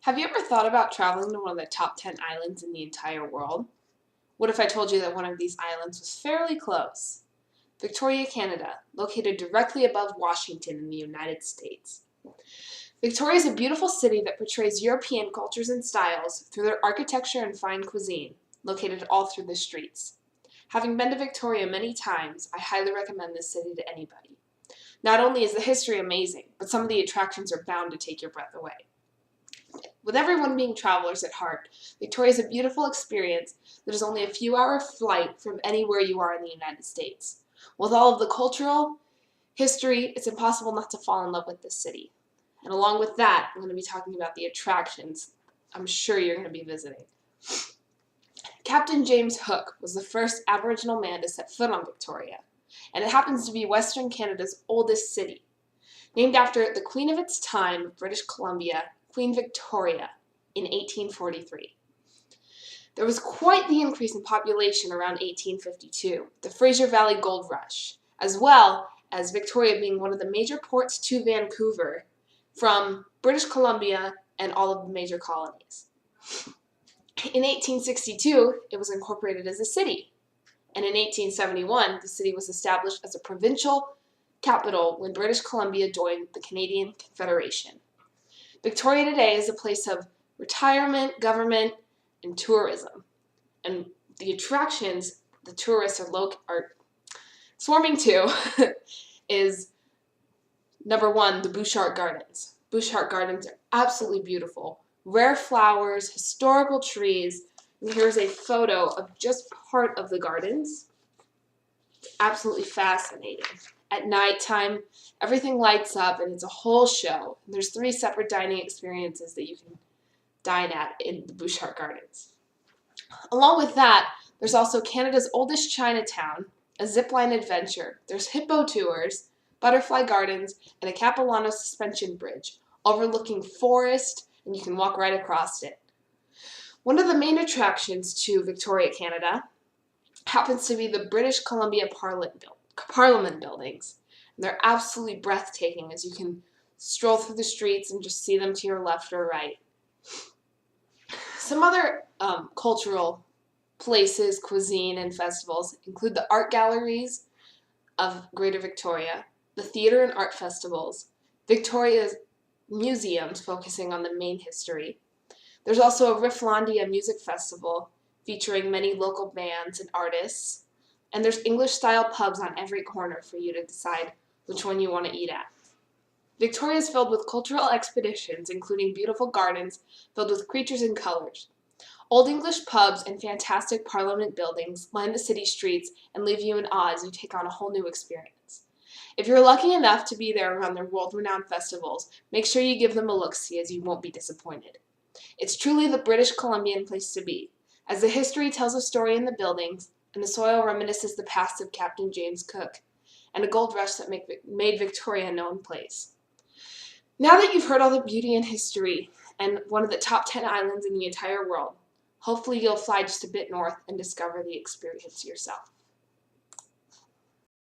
Have you ever thought about traveling to one of the top 10 islands in the entire world? What if I told you that one of these islands was fairly close? Victoria, Canada, located directly above Washington in the United States. Victoria is a beautiful city that portrays European cultures and styles through their architecture and fine cuisine, located all through the streets. Having been to Victoria many times, I highly recommend this city to anybody. Not only is the history amazing, but some of the attractions are bound to take your breath away. With everyone being travelers at heart, Victoria is a beautiful experience that is only a few-hour flight from anywhere you are in the United States. With all of the cultural history, it's impossible not to fall in love with this city. And along with that, I'm going to be talking about the attractions I'm sure you're going to be visiting. Captain James Hook was the first Aboriginal man to set foot on Victoria, and it happens to be Western Canada's oldest city. Named after the Queen of its time of British Columbia, Queen Victoria, in 1843. There was quite the increase in population around 1852, the Fraser Valley Gold Rush, as well as Victoria being one of the major ports to Vancouver from British Columbia and all of the major colonies. In 1862, it was incorporated as a city, and in 1871, the city was established as a provincial capital when British Columbia joined the Canadian Confederation. Victoria today is a place of retirement, government, and tourism. And the attractions the tourists are swarming to is, number one, the Bouchard Gardens. Bouchard Gardens are absolutely beautiful. Rare flowers, historical trees, and here's a photo of just part of the gardens. It's absolutely fascinating. At nighttime, everything lights up and it's a whole show. There's 3 separate dining experiences that you can dine at in the Bouchard Gardens. Along with that, there's also Canada's oldest Chinatown, a zipline adventure. There's hippo tours, butterfly gardens, and a Capilano suspension bridge overlooking forest, and you can walk right across it. One of the main attractions to Victoria, Canada, happens to be the British Columbia Parliament buildings. And they're absolutely breathtaking as you can stroll through the streets and just see them to your left or right. Some other cultural places, cuisine, and festivals include the art galleries of Greater Victoria, the theater and art festivals, Victoria's museums focusing on the main history. There's also a Rifflandia music festival featuring many local bands and artists. And there's English-style pubs on every corner for you to decide which one you want to eat at. Victoria is filled with cultural expeditions, including beautiful gardens filled with creatures and colors. Old English pubs and fantastic Parliament buildings line the city streets and leave you in awe as you take on a whole new experience. If you're lucky enough to be there around their world-renowned festivals, make sure you give them a look-see as you won't be disappointed. It's truly the British Columbian place to be, as the history tells a story in the buildings, and the soil reminisces the past of Captain James Cook, and a gold rush that made Victoria a known place. Now that you've heard all the beauty and history, and one of the top 10 islands in the entire world, hopefully you'll fly just a bit north and discover the experience yourself.